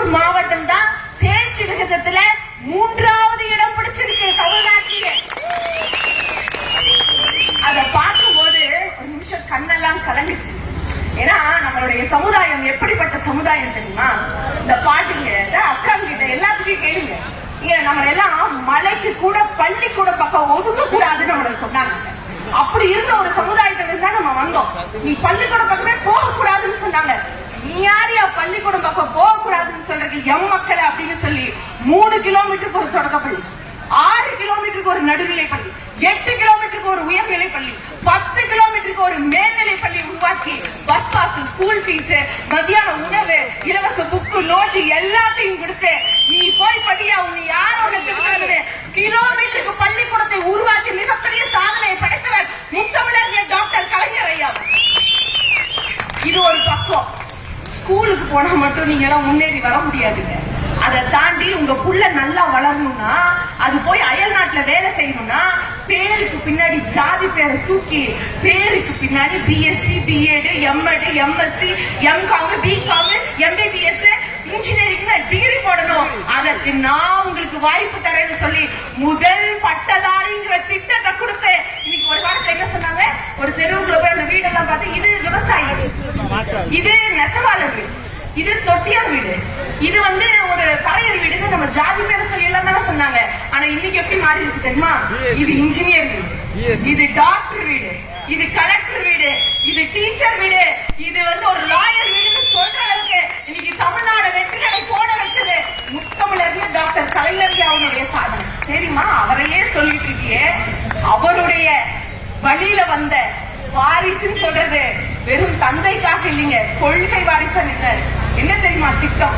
திருப்பூர் மாவட்டம் தான் தேர்ச்சி விகிதத்துல 3வது இடம் பிடிச்சிருக்கு தமிழ்நாட்டிலே. அத பார்க்கும்போது ஒரு நிமிஷம் கண்ணெல்லாம் கலங்குச்சு. ஏன்னா நம்மளுடைய சமுதாயம் எப்படிப்பட்ட சமுதாயம் தெரியுமா? இந்த பாட்டுங்க அக்கா கிட்ட எல்லாத்துக்கும் கேளுங்க. நம்ம எல்லாம் மலைக்கு கூட பள்ளிக்கூடம் பக்கம் ஒதுக்க கூடாதுன்னு நம்மள சொன்னாங்க. அப்படி இருந்த ஒரு சமுதாயத்துல தான் நம்ம வந்தோம். நீ பள்ளிக்கூடம் பக்கமே போக கூடாதுன்னு சொன்னாங்க. நீ யாரியா பள்ளிக்கூடம் பக்கம் போக கூடாதுன்னு சொல்றது? எம் மக்களை அப்படின்னு சொல்லி 3 கிலோமீட்டருக்கு ஒரு தொடக்கப்பள்ளி, 6 கிலோமீட்டருக்கு ஒரு நடுநிலை பள்ளி, 8 கிலோமீட்டருக்கு ஒரு உயர்நிலை பள்ளி, 10 கிலோமீட்டருக்கு ஒரு மேல்நிலை பள்ளி உருவாக்கி பஸ் பாஸ், ஸ்கூல் ஃபீஸ், மத்தியான உணவு, இலவச புக்கு, நோட்டு எல்லாத்தையும் கொடுத்து நீ போய் படியா, உன்னை யாரோட கிலோமீட்டருக்கு பள்ளிக்கூடத்தை உருவாக்கி மிகப்பெரிய சாதனையை படைத்தவர் முத்தமிழர் டாக்டர் கலைஞர் ஐயா. இது ஒரு பக்கம். ஸ்கூலுக்கு போனா மட்டும் நீங்க எல்லாம் முன்னேறி வர முடியாதுங்க. அதை தாண்டி உங்க புள்ள நல்லா வளரணும்னா, அது போய் அயல் நாட்டுல வேலை செய்யணும்னா, பேருக்கு பின்னாடி ஜாதி பேரை தூக்கி பேருக்கு பின்னாடி BSc, BEd, MEd, MSc, MCom, BCom, MBBS, engineering degree போடணும். அதற்கு நான் உங்களுக்கு வாய்ப்பு தரேன்னு சொல்லி முதல் பட்டதாரிங்கிற திட்டத்தை கொடுத்து இன்னைக்கு ஒரு காலத்துல என்ன சொன்னாங்க, ஒரு தெருவுக்குள்ள போய் அந்த வீடெல்லாம் பார்த்து இது விவசாயி, இது நெசவாளர் வீடு, இது தொட்டியார் வீடு, இது ஒரு பறையர் வீடுன்னு நம்ம ஜாதி பேரை சொல்லி எல்லாம் தானே சொன்னாங்க. ஆனா இன்னைக்கு எப்படி மாறி இருக்கு தெரியுமா? இது இன்ஜினியர் வீடு, இது டாக்டர் வீடு, இது கலெக்டர் வீடு, இது டீச்சர் வீடு, இது ஒரு லாயர் வீடுன்னு சொல்ற அளவுக்கு இன்னைக்கு தமிழ்நாடு வெற்றிகளை போட வச்சது முத்தமிழர் டாக்டர் கலைஞர் அவருடைய சாதனை. சரிம்மா, அவரையே சொல்லிட்டு இருக்கியே, அவருடைய வழியில வந்த வாரிசுன்னு சொல்றது வெறும் தந்தைக்காக இல்லைங்க, கொள்கை வாரிசா நின்றாரு. என்ன தெரியுமா திட்டம்?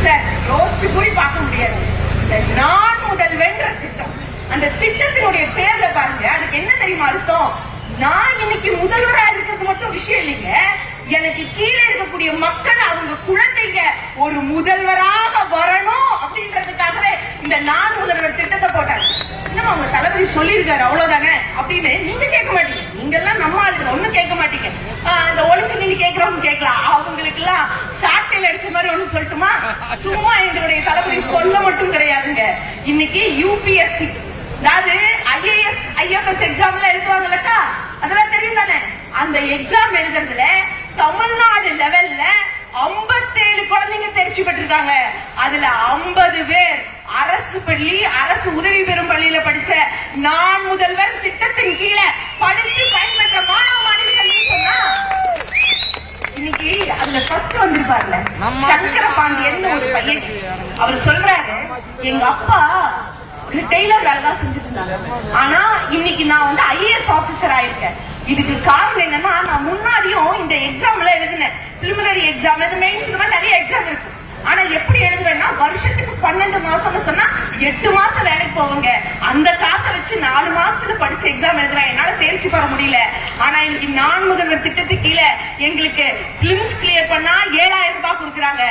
சார் யோசிச்சு கூடி பார்க்க முடியாது. இந்த நான் முதல்வன்ற திட்டம், அந்த திட்டத்தினுடைய பேர்ல பாருங்க, அதுக்கு என்ன தெரியுமா அர்த்தம்? நான் இன்னைக்கு முதல்வரா இருக்கிறது மட்டும் விஷயம் இல்லைங்க, எனக்கு கீழே இருக்கக்கூடிய மக்கள், அவங்க குழந்தைங்க ஒரு முதல்வராக வரணும் அப்படின்றதுக்காகவே இந்த நான் முதல்வர் திட்டத்தை போட்டாங்க. இன்னும் அவங்க தளபதி சொல்லியிருக்காரு அவ்வளவுதானே அப்படின்னு நீங்க கேட்க மாட்டீங்க. நீங்க எல்லாம் நம்ம ஆளுங்க ஒண்ணும் கேட்க மாட்டீங்க. இந்த ஒளிச்சு நீங்க கேட்கறவங்க கேட்கலாம். அவங்களுக்கு எல்லாம் சாட்டையில அடிச்ச மாதிரி ஒண்ணு சொல்லட்டுமா? சும்மா எங்களுடைய தளபதி சொல்ல மட்டும் கிடையாதுங்க. இன்னைக்கு யூபிஎஸ்சி, அதாவது ஐஏஎஸ், ஐஎஃப்எஸ் எக்ஸாம்ல எழுதுவாங்கல்லக்கா, அதெல்லாம் தெரியும் தானே? அந்த எக்ஸாம் எழுதுறதுல தமிழ்நாடு லெவல்ல 57 குழந்தைங்க தேர்ச்சி பெற்றிருக்காங்க. அதுல 50 பேர் அரசு பள்ளி, அரசு உதவி பெறும் பள்ளியில படிச்ச நான் முதல்வர் திட்டத்தின் கீழே படிச்சு பயன்பெற்ற மாணவ மாணவிகள் சொன்னா இன்னைக்கு அதுல ஃபர்ஸ்ட் வந்திருப்பார்ல சங்கர பாண்டியன் ஒரு பையன். அவர் சொல்றாரு, எங்க அப்பா டெய்லர் வேலை தான் செஞ்சுட்டு இருந்தாங்க, ஆனா இன்னைக்கு நான் ஐஏஎஸ் ஆபீசர் ஆயிருக்கேன். இதுக்கு காரணம் என்னன்னா, நான் முன்னாடியும் இந்த எக்ஸாம்ல எழுதினேன், பிலிமினரி எக்ஸாம், மெயின்ஸ், இந்த மாதிரி நிறைய எக்ஸாம் இருக்கு. ஆனா எப்படி எழுதுவேன்னா, வருஷத்துக்கு 12 மாசம்னு சொன்னா 8 மாசம் வேலைக்கு போவாங்க. அந்த காசை வச்சு 4 மாசத்துல படிச்சு எக்ஸாம் எழுதுறேன். என்னால தேர்ச்சி பெற முடியல. ஆனா இன்னைக்கு நான் முதல்வர் திட்டத்துக்கு கீழே எங்களுக்கு பிலிம்ஸ் கிளியர் பண்ணா 7000 ரூபாய் கொடுக்குறாங்க,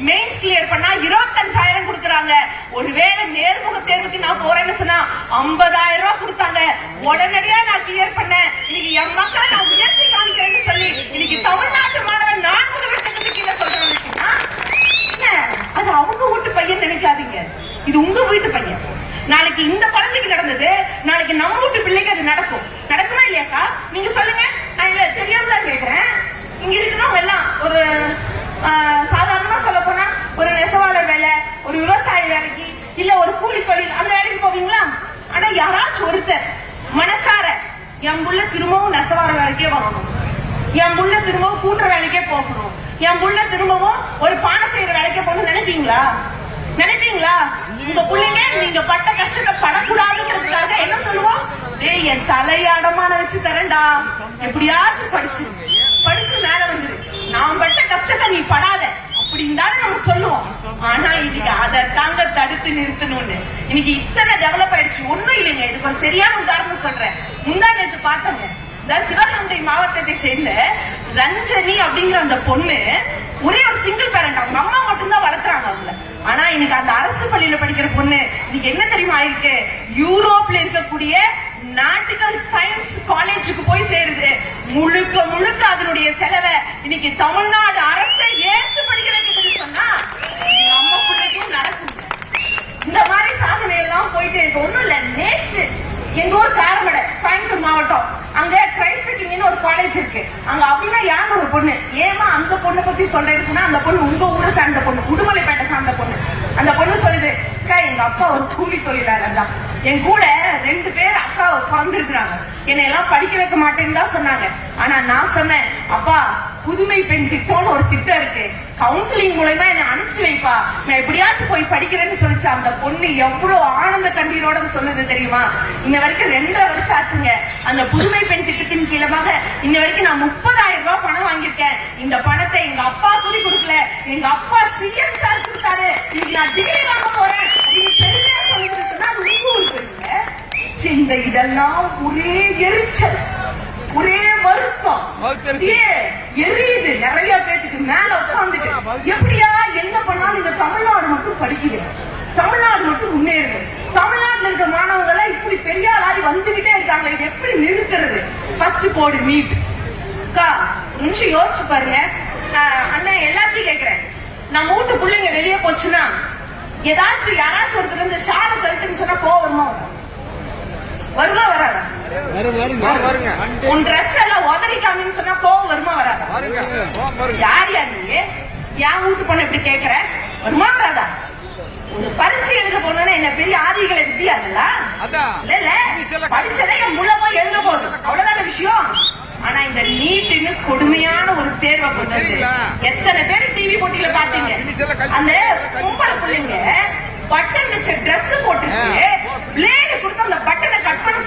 மெயின்ஸ் கிளியர் பண்ணா 25,000 கொடுக்குறாங்க. ஒருவேளை நேர்முக தேர்வுக்கு நான் போறேன்னு சொன்னா 50,000 ரூபாய் கொடுத்தாங்க. உடனடியா நான் கிளியர் பண்ணேன். இன்னைக்கு என் மக்களை நான் உயர்த்தி காமிக்கிறேன்னு சொல்லி இன்னைக்கு தமிழ்நாட்டு மாணவன் நான் முதல்வர் திட்டத்துக்கு கீழே சொல்றேன். அது அவங்க வீட்டு பையன் நினைக்காதீங்க, இது உங்க வீட்டு பையன். நாளைக்கு இந்த குழந்தைக்கு நடந்தது, நாளைக்கு நம்ம வீட்டு பிள்ளைக்கு அது நடக்கும். நடக்குமா இல்லையாக்கா? நீங்க சொல்லுங்க. நான் இல்ல தெரியாம தான் கேட்கிறேன். இங்க இருக்கிறவங்க எல்லாம் ஒரு சாதாரணமா சொல்ல போனா ஒரு நெசவாளர் வேலை, ஒரு விவசாய வேலைக்கு, இல்ல ஒரு கூலி தொழில், அந்த வேலைக்கு போவீங்களா? ஆனா யாராச்சும் ஒருத்தர் மனசார என் புள்ள திரும்பவும் நெசவாள வேலைக்கே வரணும், என் புள்ள திரும்பவும் கூட்டுற வேலைக்கே போகணும், என் புள்ள திரும்பவும் ஒரு பானை செய்யற வேலைக்கே போகணும்னு நினைப்பீங்களா? நினைப்பீங்களா? உங்க பிள்ளைங்க நீங்க பட்ட கஷ்டத்தை படக்கூடாதுங்கிறதுக்காக என்ன சொல்லுவோம்? என் தலையாடமான வச்சு தரேன்டா, எப்படியாச்சும் படிச்சு மேல வந்துரு, நான் பட்ட கஷ்டத்தை நீ படாத அப்படின்னு தானே நம்ம சொல்லுவோம். ஆனா இன்னைக்கு அதை தாங்க தடுத்து நிறுத்தணும்னு இன்னைக்கு இத்தனை டெவலப் ஆயிடுச்சு. ஒண்ணும் இல்லைங்க, இதுக்கு ஒரு சரியான உதாரணம் சொல்றேன். முந்தா நேத்து பார்த்தோங்க, சிவகங்கை மாவட்டத்தை சேர்ந்த ரஞ்சனி அப்படிங்கிற அந்த பொண்ணு ஒரே ஒரு சிங்கிள் பேரண்ட், அவங்க அம்மா மட்டும்தான் வளர்க்குறாங்க அவங்கள. ஆனா இன்னைக்கு அந்த அரசு பள்ளியில படிக்கிற பொண்ணு இன்னைக்கு என்ன தெரியுமா ஆயிருக்கு? யூரோப்ல இருக்கக்கூடிய நாட்டிக்கல் சயின்ஸ் காலேஜுக்கு போய் சேருது. முழுக்க அதனுடைய செலவை இன்னைக்கு தமிழ்நாடு அரசை ஏற்று படிக்க வைக்கிறது சொன்னா நம்ம அங்க அப்படின்னா யார் ஒரு பொண்ணு, ஏமா அந்த பொண்ணை பத்தி சொல்றேன்னு சொன்னா அந்த பொண்ணு உங்க ஊரை சார்ந்த பொண்ணு, உடுமலைப்பேட்டை சார்ந்த பொண்ணு. அந்த பொண்ணு சொல்லுது, அக்கா எங்க அப்பா ஒரு கூலி தொழிலாளர் தான், என் கூட 2 பேர் அக்கா பிறந்திருக்கிறாங்க, என்னை எல்லாம் படிக்க வைக்க மாட்டேன்னு தான் சொன்னாங்க. ஆனா நான் சொன்னேன், அப்பா புதுமை பெண் திட்டம்னு ஒரு திட்டம் இருக்கு, கவுன்சிலிங் மூலமா என்ன அனுப்பிச்சு வைப்பா, நான் எப்படியாச்சும் போய் படிக்கிறேன்னு சொல்லிச்சு. அந்த பொண்ணு எவ்வளவு ஆனந்த கண்ணீரோட சொல்லுது தெரியுமா? இன்ன வரைக்கும் 2.5 வருஷம் ஆச்சுங்க. அந்த புதுமை பெண் திட்டத்தின் கீழமாக இன்ன வரைக்கும் நான் 30,000 ரூபாய் பணம் வாங்கியிருக்கேன். இந்த பணத்தை எங்க அப்பா கூலி கொடுக்கல, எங்க அப்பா சிஎம் சார் கொடுத்தாரு, இன்னைக்கு நான் டிகிரி வாங்க போறேன் அப்படின்னு பெருமையா சொல்லுது. சொன்னா அது உங்க ஊருக்கு இந்த இதெல்லாம் ஒரே எரிச்சல், ஒரே வருத்தம், எரியுது நிறைய பேருக்கு மேல உட்காந்துட்டு. எப்படியா என்ன பண்ணாலும் இந்த தமிழ்நாடு மட்டும் படிக்குது, தமிழ்நாடு மட்டும் முன்னேறுது, தமிழ்நாட்டுல இருக்க மாணவங்க இப்படி பெரிய ஆளாரி வந்துகிட்டே இருக்காங்க, இது எப்படி நிறுத்துறது? ஃபர்ஸ்ட் போடு நீட். நிமிஷம் யோசிச்சு பாருங்க. அண்ணன் எல்லாத்தையும் கேட்கிறேன், நம்ம வீட்டு பிள்ளைங்க வெளியே போச்சுன்னா ஏதாச்சும் யாராச்சும் ஒருத்தர் வந்து ஷாலை கழட்டுன்னு சொன்னா கோவமா வருமா வராதா? உன் ட்ரெஸ் எல்லாம் உதறிக்காமின்னு சொன்னா கோவம் வருமா வராதா? யார் யார் நீ என் வீட்டு பொண்ணு இப்படி கேட்கிற, வருமா வராதா? ஒரு பரீட்சை எழுத போனோன்னா என்ன பெரிய ஆதிகளை வித்தியாதுல்ல? இல்ல பரீட்சை என் முள்ள போய் எழுத போகுது, அவ்வளவுதான விஷயம். ஆனா இந்த நீட்டுன்னு கொடுமையான ஒரு தேர்வை கொண்டது. எத்தனை பேர் டிவி போட்டியில பாத்தீங்க? அந்த பொம்பளை பிள்ளைங்க பட்டன் வச்ச டிரெஸ் போட்டு பிளேடு கொடுத்து அந்த பட்டனை கட் பண்ண